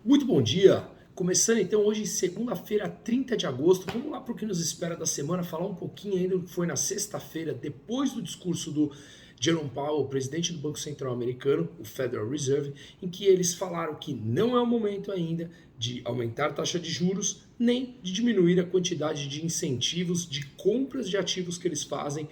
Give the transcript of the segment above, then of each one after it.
Muito bom dia! Começando então hoje, segunda-feira, 30 de agosto. Vamos lá para o que nos espera da semana, falar um pouquinho ainda do que foi na sexta-feira, depois do discurso do Jerome Powell, presidente do Banco Central americano, o Federal Reserve, em que eles falaram que não é o momento ainda de aumentar a taxa de juros, nem de diminuir a quantidade de incentivos de compras de ativos que eles fazem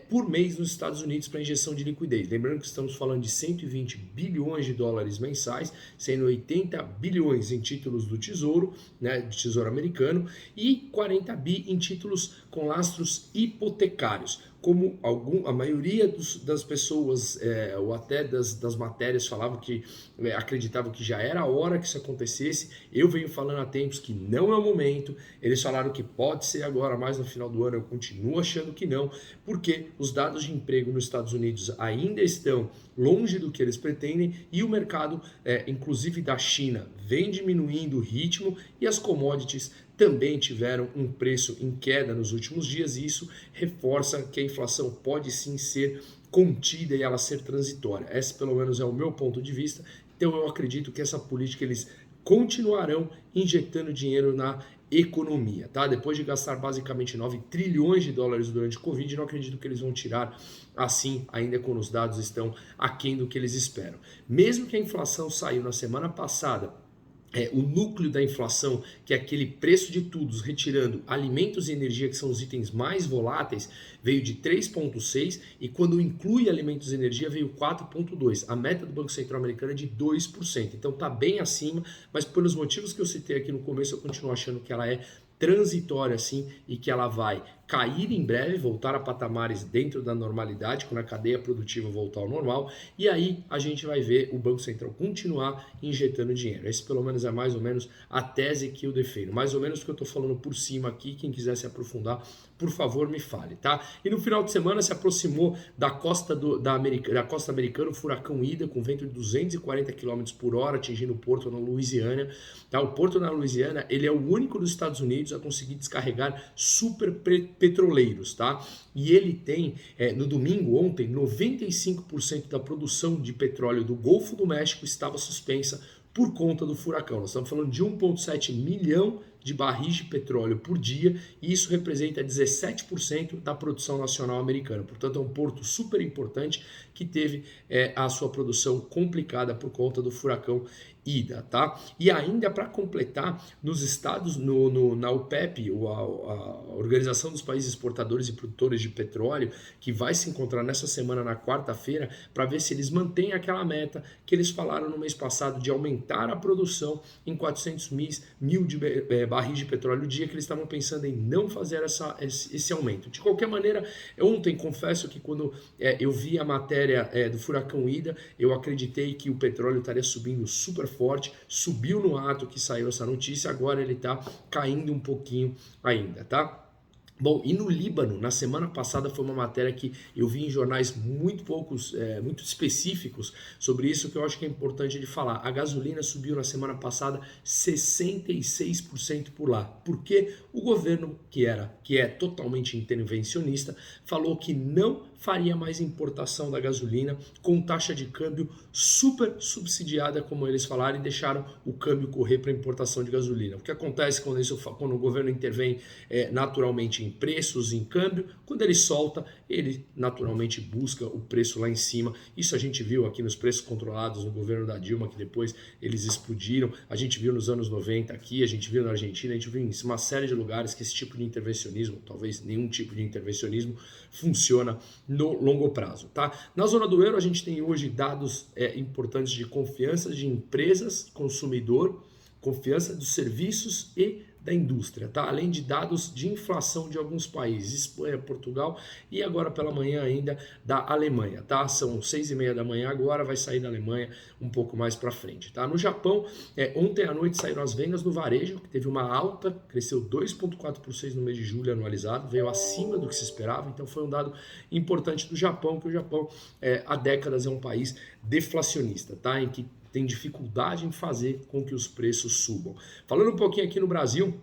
por mês nos Estados Unidos para injeção de liquidez. Lembrando que estamos falando de 120 bilhões de dólares mensais, sendo 80 bilhões em títulos do Tesouro, né, do Tesouro americano, e 40 bi em títulos com lastros hipotecários. Como a maioria das pessoas, ou até das matérias, falavam que acreditavam que já era a hora que isso acontecesse, eu venho falando há tempos que não é o momento. Eles falaram que pode ser agora, mais no final do ano. Eu continuo achando que não, porque os dados de emprego nos Estados Unidos ainda estão longe do que eles pretendem e o mercado, inclusive da China, vem diminuindo o ritmo e as commodities também tiveram um preço em queda nos últimos dias, e isso reforça que a inflação pode sim ser contida e ela ser transitória. Esse pelo menos é o meu ponto de vista. Então eu acredito que essa política eles continuarão injetando dinheiro na economia, tá? Depois de gastar basicamente 9 trilhões de dólares durante o Covid, não acredito que eles vão tirar assim, ainda quando os dados estão aquém do que eles esperam. Mesmo que a inflação saiu na semana passada, o núcleo da inflação, que é aquele preço de tudo, retirando alimentos e energia, que são os itens mais voláteis, veio de 3,6, e quando inclui alimentos e energia veio 4,2. A meta do Banco Central americano é de 2%. Então está bem acima, mas pelos motivos que eu citei aqui no começo, eu continuo achando que ela é transitória sim, e que ela vai cair em breve, voltar a patamares dentro da normalidade, quando a cadeia produtiva voltar ao normal, e aí a gente vai ver o Banco Central continuar injetando dinheiro. Esse pelo menos é mais ou menos a tese que eu defendo, mais ou menos o que eu estou falando por cima aqui. Quem quiser se aprofundar, por favor me fale, tá? E no final de semana se aproximou da costa da costa americana o furacão Ida, com vento de 240 km por hora, atingindo o porto na Louisiana, tá? O porto na Louisiana, ele é o único dos Estados Unidos a conseguir descarregar super petroleiros, tá? E ele tem, no domingo, ontem, 95% da produção de petróleo do Golfo do México estava suspensa por conta do furacão. Nós estamos falando de 1,7 milhão de barris de petróleo por dia, e isso representa 17% da produção nacional americana. Portanto, é um porto super importante que teve a sua produção complicada por conta do furacão Ida, tá? E ainda para completar, nos estados, na OPEP, a Organização dos Países Exportadores e Produtores de Petróleo, que vai se encontrar nessa semana, na quarta-feira, para ver se eles mantêm aquela meta que eles falaram no mês passado de aumentar a produção em 400 mil de barris de petróleo por dia, que eles estavam pensando em não fazer esse aumento. De qualquer maneira, ontem confesso que quando eu vi a matéria do furacão Ida, eu acreditei que o petróleo estaria subindo super forte, subiu no ato que saiu essa notícia, agora ele está caindo um pouquinho ainda, tá? Bom, e no Líbano, na semana passada foi uma matéria que eu vi em jornais muito específicos sobre isso, que eu acho que é importante de falar. A gasolina subiu na semana passada 66% por lá. Porque o governo, que é totalmente intervencionista, falou que não faria mais importação da gasolina com taxa de câmbio super subsidiada, como eles falaram, e deixaram o câmbio correr para importação de gasolina. O que acontece quando o governo intervém naturalmente em preços, em câmbio? Quando ele solta, ele naturalmente busca o preço lá em cima. Isso a gente viu aqui nos preços controlados no governo da Dilma, que depois eles explodiram. A gente viu nos anos 90 aqui, a gente viu na Argentina, a gente viu em uma série de lugares que esse tipo de intervencionismo, talvez nenhum tipo de intervencionismo, funciona no longo prazo, tá? Na zona do euro, a gente tem hoje dados importantes de confiança de empresas, consumidor, confiança dos serviços e da indústria, tá? Além de dados de inflação de alguns países, Espanha, Portugal, e agora pela manhã ainda da Alemanha, tá? São 6:30 da manhã agora, vai sair da Alemanha um pouco mais para frente, tá? No Japão, ontem à noite saíram as vendas no varejo, que teve uma alta, cresceu 2,4% no mês de julho anualizado, veio acima do que se esperava, então foi um dado importante do Japão, que o Japão há décadas é um país deflacionista, tá? Em que tem dificuldade em fazer com que os preços subam. Falando um pouquinho aqui no Brasil,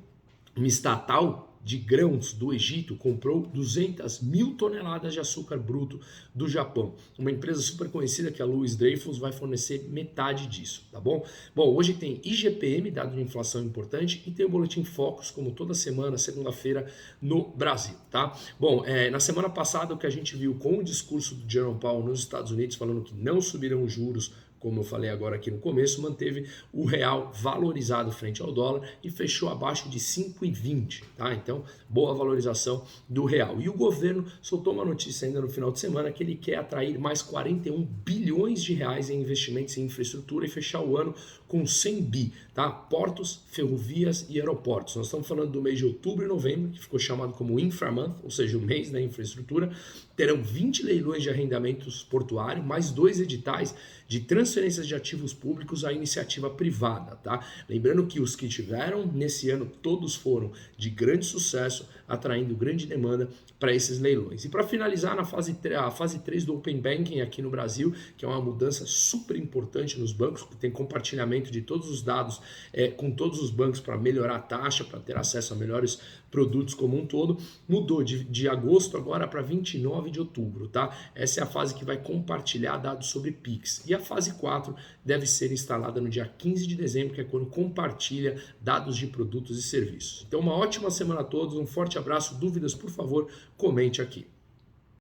uma estatal de grãos do Egito comprou 200 mil toneladas de açúcar bruto do Japão. Uma empresa super conhecida que é a Louis Dreyfus vai fornecer metade disso, tá bom? Bom, hoje tem IGPM, dado de inflação importante, e tem o Boletim Focus, como toda semana, segunda-feira, no Brasil, tá? Bom, na semana passada o que a gente viu com o discurso do Jerome Powell nos Estados Unidos, falando que não subirão os juros, como eu falei agora aqui no começo, manteve o real valorizado frente ao dólar e fechou abaixo de 5,20, tá? Então, boa valorização do real. E o governo soltou uma notícia ainda no final de semana que ele quer atrair mais 41 bilhões de reais em investimentos em infraestrutura e fechar o ano com 100 bi, tá? Portos, ferrovias e aeroportos. Nós estamos falando do mês de outubro e novembro, que ficou chamado como Inframonth, ou seja, o mês da infraestrutura. Terão 20 leilões de arrendamentos portuários, mais 2 editais de transferências de ativos públicos à iniciativa privada, tá? Lembrando que os que tiveram nesse ano, todos foram de grande sucesso, atraindo grande demanda para esses leilões. E para finalizar, a fase 3 do Open Banking aqui no Brasil, que é uma mudança super importante nos bancos, que tem compartilhamento de todos os dados com todos os bancos para melhorar a taxa, para ter acesso a melhores produtos como um todo, mudou de agosto agora para 29 de outubro, tá? Essa é a fase que vai compartilhar dados sobre Pix. E a fase 4 deve ser instalada no dia 15 de dezembro, que é quando compartilha dados de produtos e serviços. Então, uma ótima semana a todos, um forte abraço. Dúvidas, por favor, comente aqui.